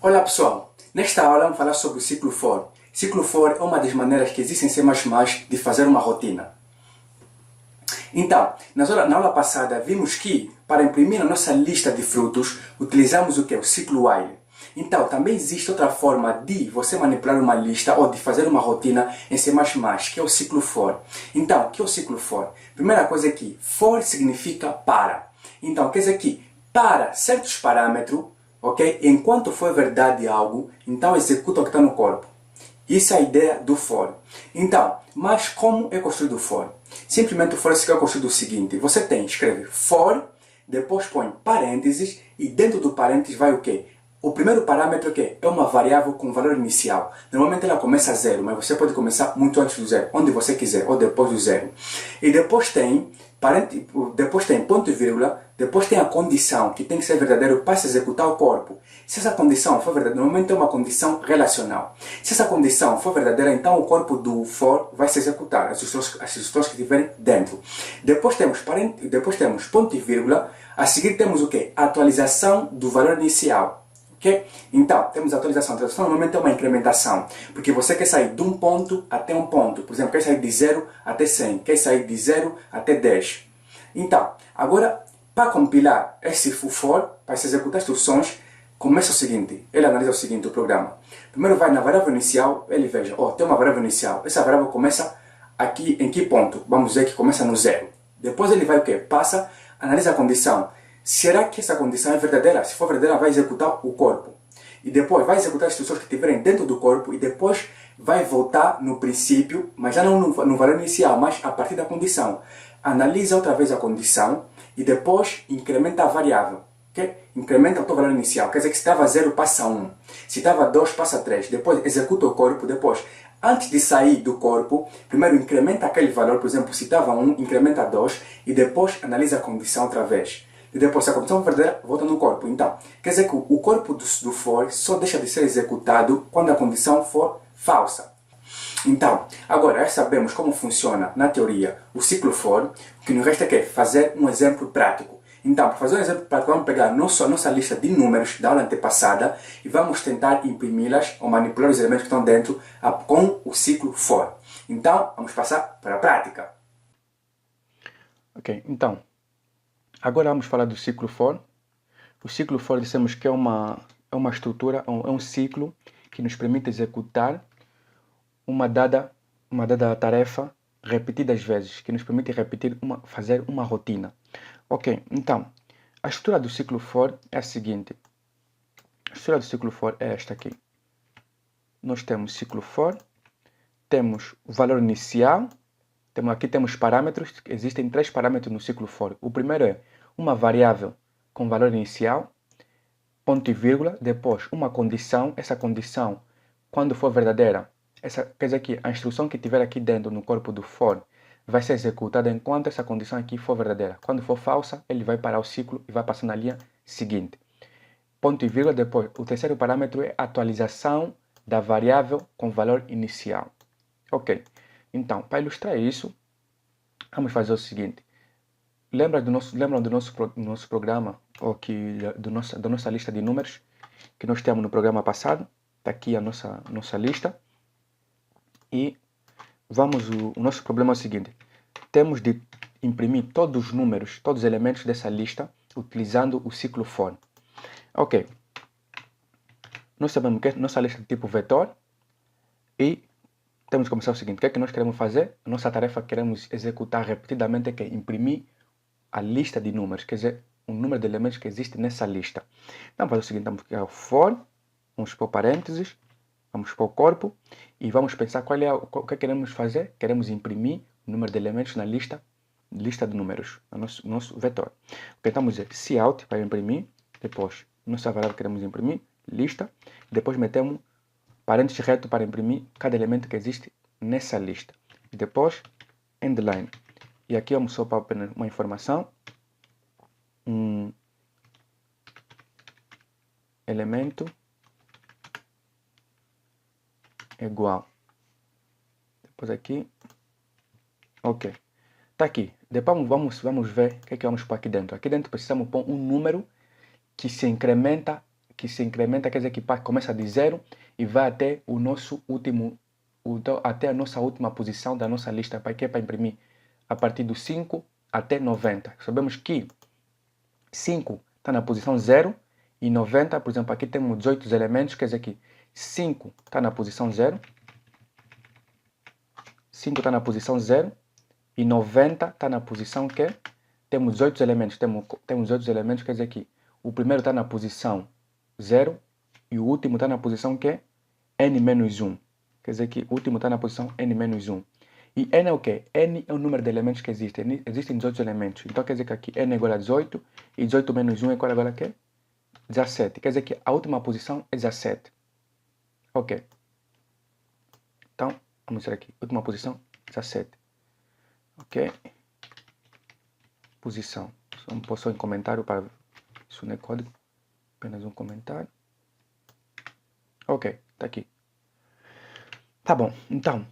Olá pessoal, nesta aula vamos falar sobre o ciclo for. Ciclo for é uma das maneiras que existem em C++ de fazer uma rotina. Então, na aula passada vimos que para imprimir a nossa lista de frutos utilizamos o que? O ciclo while. Então, também existe outra forma de você manipular uma lista ou de fazer uma rotina em C++, que é o ciclo for. Então, o que é o ciclo for? Primeira coisa é que for significa para. Então, quer dizer que para certos parâmetros, ok? Enquanto for verdade algo, então executa o que está no corpo. Isso é a ideia do for. Então, mas como é construído o for? Simplesmente o for é construído o seguinte. Você escreve for, depois põe parênteses e dentro do parênteses vai o quê? O primeiro parâmetro é o quê? É uma variável com valor inicial. Normalmente ela começa a zero, mas você pode começar muito antes do zero, onde você quiser, ou depois do zero. E depois tem ponto e vírgula, depois tem a condição, que tem que ser verdadeiro para se executar o corpo. Se essa condição for verdadeira, normalmente é uma condição relacional. Se essa condição for verdadeira, então o corpo do for vai se executar, as instruções que estiverem dentro. Depois temos ponto e vírgula, a seguir temos o quê? A atualização do valor inicial. Okay? Então, temos a atualização. A atualização normalmente é uma incrementação, porque você quer sair de um ponto até um ponto. Por exemplo, quer sair de 0 até 100, quer sair de 0 até 10. Então, agora, para compilar esse for, para se executar as instruções, começa o seguinte, ele analisa o seguinte, o programa. Primeiro vai na variável inicial, ele veja, tem uma variável inicial, essa variável começa aqui, em que ponto? Vamos dizer que começa no 0. Depois ele vai o quê? Passa, analisa a condição. Será que essa condição é verdadeira? Se for verdadeira, vai executar o corpo. E depois vai executar as instruções que estiverem dentro do corpo e depois vai voltar no princípio, mas já não no valor inicial, mas a partir da condição. Analisa outra vez a condição e depois incrementa a variável. Okay? Incrementa o teu valor inicial. Quer dizer que se estava 0, passa 1. Se estava 2, passa 3. Depois executa o corpo. Depois, antes de sair do corpo, primeiro incrementa aquele valor. Por exemplo, se estava 1, incrementa 2. E depois analisa a condição outra vez. E depois, se a condição verdadeira, volta no corpo. Então, quer dizer que o corpo do for só deixa de ser executado quando a condição for falsa. Então, agora já sabemos como funciona, na teoria, o ciclo for. O que nos resta é fazer um exemplo prático. Então, para fazer um exemplo prático, vamos pegar a nossa lista de números da aula antepassada e vamos tentar imprimi-las ou manipular os elementos que estão dentro com o ciclo for. Então, vamos passar para a prática. Ok, então, agora vamos falar do ciclo for. O ciclo for dissemos que é uma estrutura, é um ciclo que nos permite executar uma dada tarefa repetidas vezes, que nos permite fazer uma rotina. Ok, então, a estrutura do ciclo for é a seguinte. A estrutura do ciclo for é esta aqui. Nós temos ciclo for, temos o valor inicial, aqui temos parâmetros, existem 3 parâmetros no ciclo for. O primeiro é uma variável com valor inicial, ponto e vírgula, depois uma condição, essa condição, quando for verdadeira, quer dizer que a instrução que tiver aqui dentro no corpo do for vai ser executada enquanto essa condição aqui for verdadeira. Quando for falsa, ele vai parar o ciclo e vai passar na linha seguinte. Ponto e vírgula, depois, o terceiro parâmetro é atualização da variável com valor inicial. Ok, então, para ilustrar isso, vamos fazer o seguinte. Lembram do nosso programa, ou da nossa lista de números que nós temos no programa passado? Está aqui a nossa lista. E o nosso problema é o seguinte. Temos de imprimir todos os números, todos os elementos dessa lista, utilizando o ciclo for. Ok. Nós sabemos que nossa lista é de tipo vetor. E temos de começar o seguinte. O que é que nós queremos fazer? A nossa tarefa que queremos executar repetidamente é imprimir a lista de números, quer dizer, o número de elementos que existe nessa lista. Então, vamos fazer o seguinte, vamos criar o for, vamos pôr parênteses, vamos pôr o corpo e vamos pensar o que queremos fazer. Queremos imprimir o número de elementos na lista de números, no nosso vetor. Ok, então vamos dizer cout para imprimir, depois nossa variável que queremos imprimir, lista, depois metemos parênteses reto para imprimir cada elemento que existe nessa lista. E depois, endline. E aqui vamos só para apenas uma informação. Elemento igual. Depois aqui. Ok. Está aqui. Depois vamos ver o que é que vamos pôr aqui dentro. Aqui dentro precisamos pôr um número que se incrementa, que se incrementa, quer dizer que começa de 0 e vai até o nosso último, até a nossa última posição da nossa lista, para que é para imprimir a partir do 5 até 90. Sabemos que 5 está na posição 0 e 90, por exemplo, aqui temos 18 elementos, quer dizer que 5 está na posição 0, 5 está na posição 0 e 90 está na posição que temos 18 elementos, temos 18 elementos, quer dizer que o primeiro está na posição 0 e o último está na posição que n-1. Quer dizer que o último está na posição n-1. E n é o quê? N é o número de elementos que existem. Existem 18 elementos. Então quer dizer que aqui n é igual a 18 e 18 menos 1 é igual a quê? 17. Quer dizer que a última posição é 17. Ok. Então, vamos ver aqui. Última posição, 17. Ok. Posição. Só em comentário para... Isso não é código. Apenas um comentário. Ok, está aqui. Tá bom, então,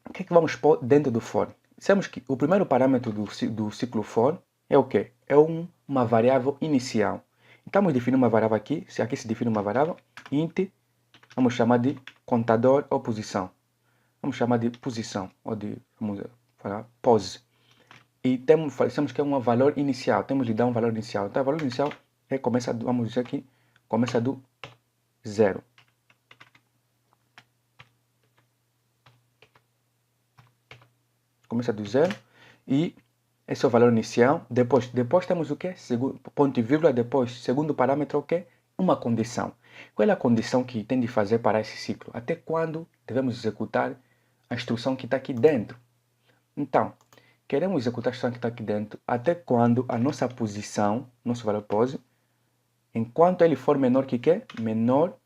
o que é que vamos pôr dentro do for? Dissemos que o primeiro parâmetro do ciclo for é o quê? É uma variável inicial. Então, vamos definir uma variável aqui. Se aqui se define uma variável, int, vamos chamar de contador ou posição. Vamos chamar de posição, ou de, vamos falar, pose. E dissemos que é um valor inicial. Temos de dar um valor inicial. Então, o valor inicial começa, vamos dizer aqui, começa do 0. Começa do 0 e esse é o valor inicial. Depois temos o que? Ponto e vírgula. Depois, segundo parâmetro, o que? Uma condição. Qual é a condição que tem de fazer para esse ciclo? Até quando devemos executar a instrução que está aqui dentro? Então, queremos executar a instrução que está aqui dentro até quando a nossa posição, nosso valor pose, enquanto ele for menor que quê? Menor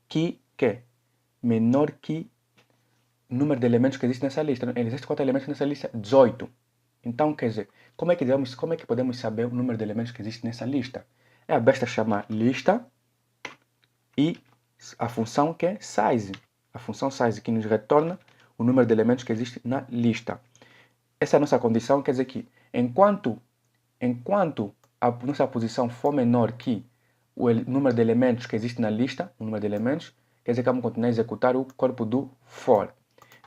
que quê? Menor que o número de elementos que existe nessa lista. Existem quantos elementos nessa lista? 18. Então, quer dizer, como é que podemos saber o número de elementos que existe nessa lista? É a besta chamar lista e a função que é size. A função size que nos retorna o número de elementos que existe na lista. Essa é a nossa condição, quer dizer que enquanto a nossa posição for menor que o número de elementos que existe na lista, o número de elementos, quer dizer que vamos continuar a executar o corpo do for.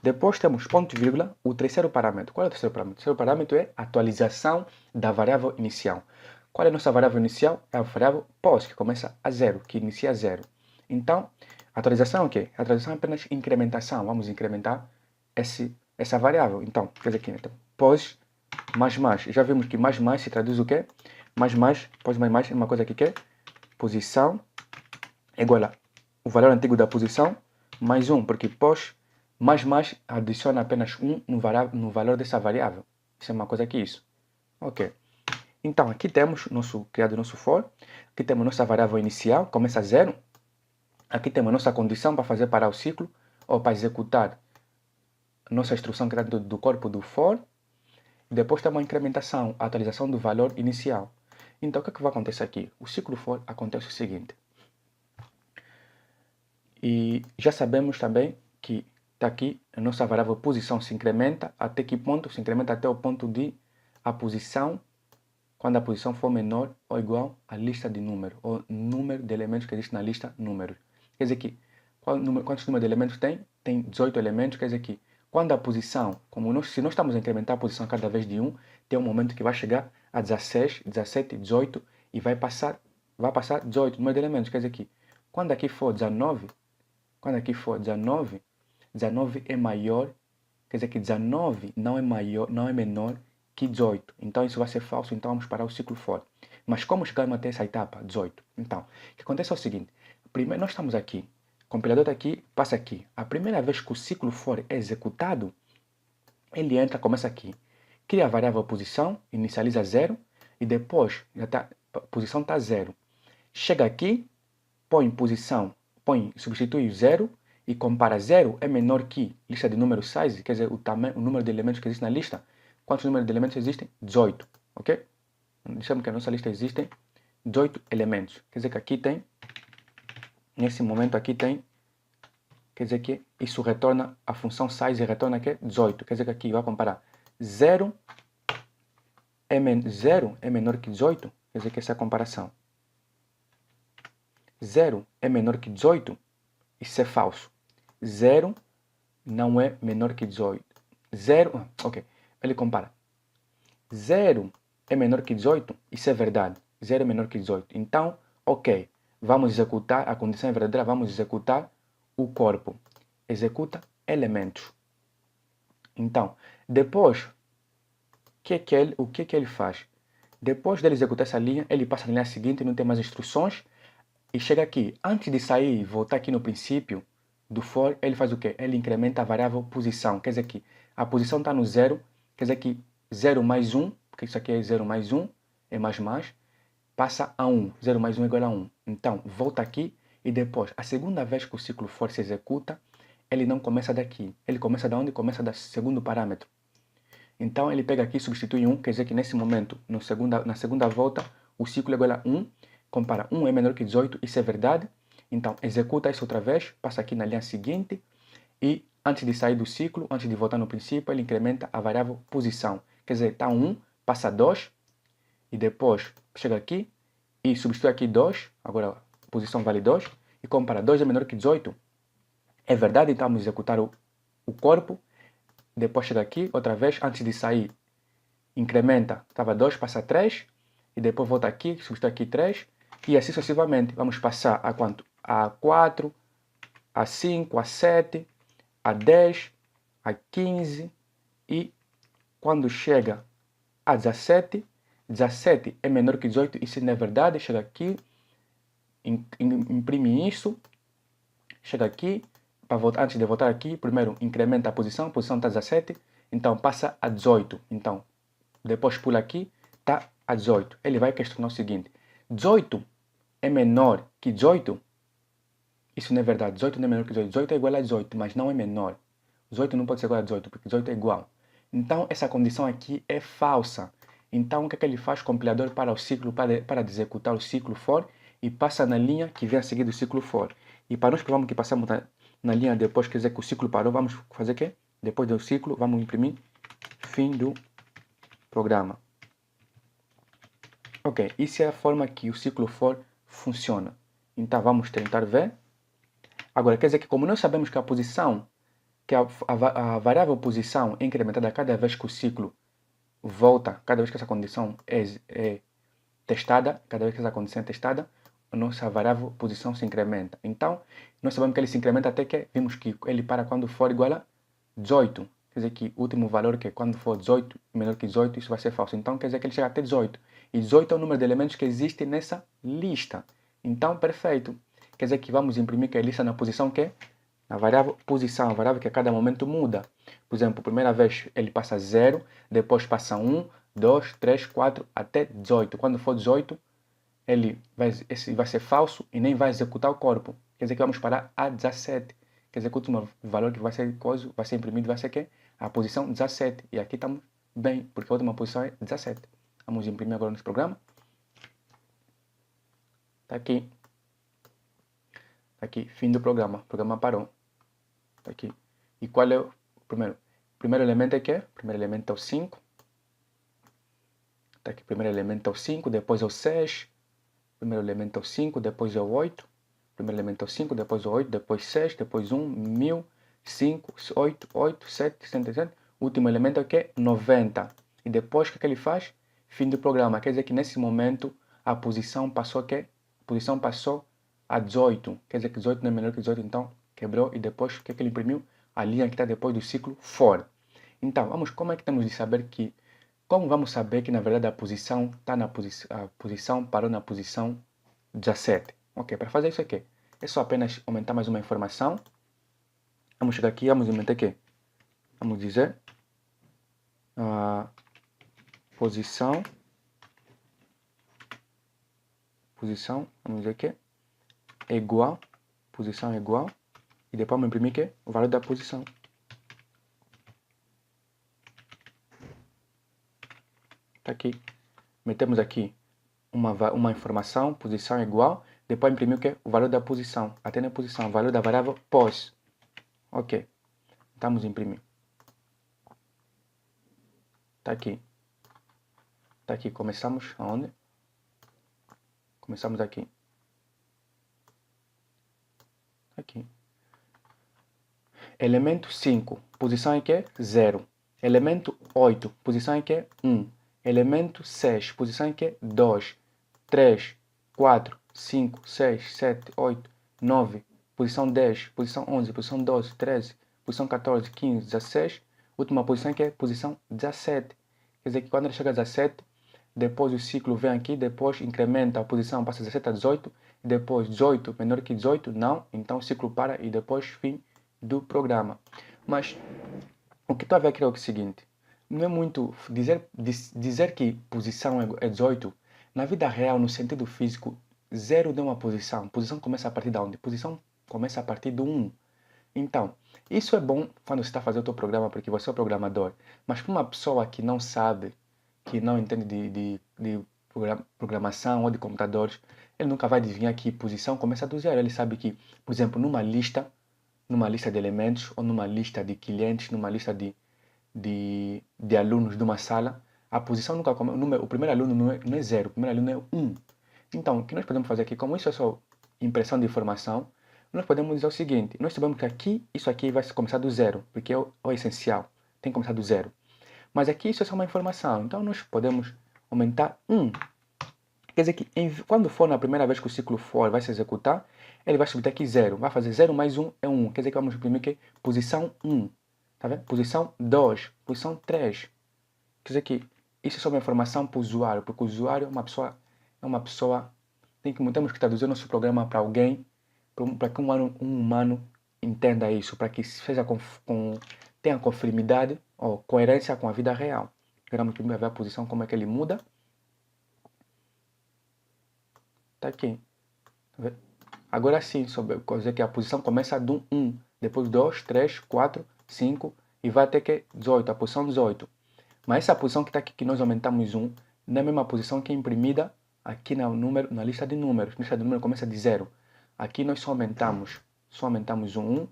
Depois temos ponto e vírgula, o terceiro parâmetro. Qual é o terceiro parâmetro? O terceiro parâmetro é a atualização da variável inicial. Qual é a nossa variável inicial? É a variável pos, que começa a 0, que inicia a 0. Então, a atualização é o quê? A atualização é apenas incrementação. Vamos incrementar essa variável. Então, quer dizer que então, pos mais. Já vimos que mais se traduz o quê? Pos mais é uma coisa aqui que é posição igual a o valor antigo da posição mais 1, porque pos mais adiciona apenas 1 no valor dessa variável. Isso é uma coisa que isso. Ok. Então, aqui temos criado nosso for. Aqui temos nossa variável inicial, começa a 0. Aqui temos nossa condição para fazer parar o ciclo, ou para executar a nossa instrução criada do corpo do for. Depois temos a incrementação, a atualização do valor inicial. Então, o que vai acontecer aqui? O ciclo for acontece o seguinte. E já sabemos também que está aqui a nossa variável posição se incrementa. Até que ponto? Se incrementa até o ponto de a posição, quando a posição for menor ou igual à lista de número, ou número de elementos que existe na lista números. Quer dizer que, quantos números de elementos tem? Tem 18 elementos, quer dizer que, quando a posição, se nós estamos a incrementar a posição cada vez de 1, tem um momento que vai chegar a 16, 17, 18 e vai passar 18 número de elementos. Quer dizer que, quando aqui for 19, 19 é maior, quer dizer que 19 não é menor que 18. Então isso vai ser falso, então vamos parar o ciclo for. Mas como chegamos até essa etapa, 18? Então, o que acontece é o seguinte, primeiro nós estamos aqui, o compilador está aqui, passa aqui. A primeira vez que o ciclo for é executado, ele entra, começa aqui, cria a variável posição, inicializa 0, e depois, a posição está 0. Chega aqui, substitui o 0, e compara 0 é menor que lista de número size, quer dizer, o número de elementos que existe na lista. Quantos números de elementos existem? 18, ok? Dissemos que a nossa lista existem 18 elementos. Quer dizer que aqui tem, nesse momento aqui tem, quer dizer que isso retorna, a função size retorna aqui 18. Quer dizer que aqui vai comparar 0 é menor que 18, quer dizer que essa é a comparação. 0 é menor que 18, isso é falso. 0 não é menor que 18. 0, ok, ele compara. 0 é menor que 18, isso é verdade. 0 é menor que 18. Então, ok, vamos executar, a condição é verdadeira, vamos executar o corpo. Executa elementos. Então, depois, o que ele faz? Depois dele executar essa linha, ele passa na linha seguinte, não tem mais instruções, e chega aqui. Antes de sair e voltar aqui no princípio do for, ele faz o quê? Ele incrementa a variável posição. Quer dizer que a posição está no 0, quer dizer que 0 mais 1, porque isso aqui é 0 mais 1, é mais, passa a 1. 0 mais 1 é igual a 1. Então, volta aqui e depois, a segunda vez que o ciclo for se executa, ele não começa daqui. Ele começa de onde? Começa do segundo parâmetro. Então, ele pega aqui e substitui 1, quer dizer que nesse momento, na segunda volta, o ciclo é igual a 1, compara 1 é menor que 18, isso é verdade. Então, executa isso outra vez, passa aqui na linha seguinte e antes de sair do ciclo, antes de voltar no princípio, ele incrementa a variável posição. Quer dizer, está 1, passa 2 e depois chega aqui e substitui aqui 2, agora a posição vale 2, e compara 2 é menor que 18. É verdade, então vamos executar o corpo. Depois chega aqui, outra vez, antes de sair, incrementa, estava 2, passa 3, e depois volta aqui, substitui aqui 3, e assim sucessivamente. Vamos passar a quanto? A 4, a 5, a 7, a 10, a 15, e quando chega a 17, 17 é menor que 18, isso não é verdade, chega aqui, imprime isso, chega aqui, antes de voltar aqui, primeiro incrementa a posição está 17, então passa a 18. Então, depois pula aqui, está a 18. Ele vai questionar o seguinte: 18 é menor que 18? Isso não é verdade. 18 não é menor que 18. 18 é igual a 18, mas não é menor. 18 não pode ser igual a 18, porque 18 é igual. Então, essa condição aqui é falsa. Então, o que é que ele faz? O compilador para o ciclo, para de executar o ciclo for e passa na linha que vem a seguir do ciclo for. E para nós provarmos que passamos na linha depois, quer dizer que o ciclo parou, vamos fazer o quê? Depois do ciclo, vamos imprimir fim do programa. Ok, isso é a forma que o ciclo for funciona. Então, vamos tentar ver. Agora, quer dizer que como nós sabemos que a posição, que a variável posição é incrementada cada vez que o ciclo volta, cada vez que essa condição é testada, cada vez que essa condição é testada, a nossa variável posição se incrementa. Então, nós sabemos que ele se incrementa até que vimos que ele para quando for igual a 18. Quer dizer que o último valor, que é quando for 18, menor que 18, isso vai ser falso. Então, quer dizer que ele chega até 18. E 18 é o número de elementos que existe nessa lista. Então, perfeito. Quer dizer que vamos imprimir que a lista na posição que é a variável posição, a variável que a cada momento muda. Por exemplo, primeira vez ele passa 0, depois passa 1, 2, 3, 4, até 18. Quando for 18, esse vai ser falso e nem vai executar o corpo. Quer dizer que vamos parar a 17. Quer dizer que o último valor que vai ser imprimido vai ser quê? A posição 17. E aqui estamos bem, porque a última posição é 17. Vamos imprimir agora nesse programa. Está aqui. Está aqui, fim do programa. O programa parou. Está aqui. E qual é o primeiro? O primeiro elemento é quê? O primeiro elemento é o 5. Está aqui, o primeiro elemento é o 5, depois é o 6. Primeiro elemento é o 5, depois é o 8. Primeiro elemento é o 5, depois o 8, depois 6, depois 1, 1000, 5, 8, 8, 7, 107. O último elemento é o que? 90. E depois o que ele faz? Fim do programa. Quer dizer que nesse momento a posição passou a quê? A posição passou a 18. Quer dizer que 18 não é menor que 18, então quebrou. E depois o que ele imprimiu? A linha que está depois do ciclo for. Então, como é que temos de saber que como vamos saber que na verdade a posição está a posição parou na posição 17? Ok, para fazer isso aqui, é só apenas aumentar mais uma informação. Vamos chegar aqui, vamos aumentar aqui. Vamos dizer a posição, vamos dizer que é igual, posição é igual, e depois vamos imprimir que o valor da posição. Está aqui. Metemos aqui uma informação, posição é igual, depois imprimir o que? O valor da posição, até na posição, o valor da variável pos. Ok, estamos a imprimir. Está aqui. Está aqui, começamos aonde? Começamos aqui. Aqui. Elemento 5, posição em que? 0. Elemento 8, posição em que? 1. Elemento 6, posição em que? 2. 3, 4, 5, 6, 7, 8, 9. Posição 10, posição 11, posição 12, 13, posição 14, 15, 16. Última posição que é posição 17. Quer dizer que quando ele chega a 17, depois o ciclo vem aqui, depois incrementa a posição, passa 17 a 18, depois 18 menor que 18, não, então o ciclo para e depois fim do programa. Mas o que tu vai ver aqui é o seguinte, não é muito dizer que posição é 18, na vida real, no sentido físico, 0 não é uma posição. Posição começa a partir de onde? Posição começa a partir do 1. Então, isso é bom quando você está fazendo o seu programa, porque você é o programador. Mas para uma pessoa que não sabe, que não entende de programação ou de computadores, ele nunca vai adivinhar que posição começa do 0. Ele sabe que, por exemplo, numa lista de elementos, ou numa lista de clientes, numa lista de alunos de uma sala, a posição nunca começa. O primeiro aluno não é 0, o primeiro aluno é 1. Então, o que nós podemos fazer aqui, como isso é só impressão de informação, nós podemos dizer o seguinte, nós sabemos que aqui, isso aqui vai começar do 0, porque é o essencial, tem que começar do 0. Mas aqui isso é só uma informação, então nós podemos aumentar 1. Quer dizer que quando for na primeira vez que o ciclo for, vai se executar, ele vai subir aqui 0, vai fazer 0 mais 1 é 1, quer dizer que vamos imprimir aqui posição 1, tá vendo? Posição 2, posição 3. Quer dizer que isso é só uma informação para o usuário, porque o usuário é uma pessoa, temos que traduzir nosso programa para alguém, para que um humano entenda isso, para que seja tenha conformidade ou coerência com a vida real. Vamos primeiro ver a posição, como é que ele muda. Tá aqui. Agora sim, quer dizer que a posição começa do 1, depois 2, 3, 4, 5 e vai até que 18, a posição 18. Mas essa posição que está aqui, que nós aumentamos 1, não é a mesma posição que é imprimida aqui na lista de números. A lista de números começa de 0. Aqui nós só aumentamos um 1,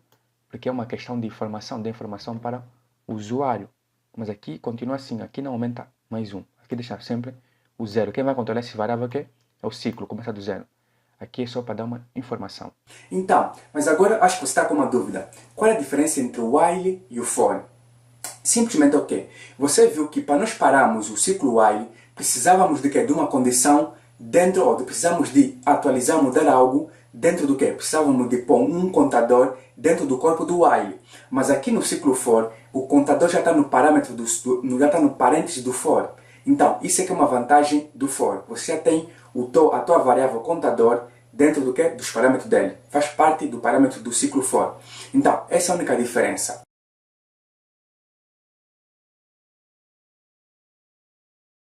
porque é uma questão de informação para o usuário. Mas aqui continua assim, aqui não aumenta mais 1. Aqui deixa sempre o 0. Quem vai controlar esse variável aqui é o ciclo, começa do 0. Aqui é só para dar uma informação. Então, mas agora acho que você está com uma dúvida. Qual é a diferença entre o while e o for? Simplesmente o quê? Você viu que para nós pararmos o ciclo while, precisávamos de quê? De uma condição dentro, ou precisamos de atualizar, mudar algo dentro do quê? Precisávamos de pôr um contador dentro do corpo do while. Mas aqui no ciclo for, o contador já está no parâmetro já está no parênteses do for. Então, isso é que é uma vantagem do for. Você já tem a tua variável contador dentro do quê? Dos parâmetros dele. Faz parte do parâmetro do ciclo for. Então, essa é a única diferença.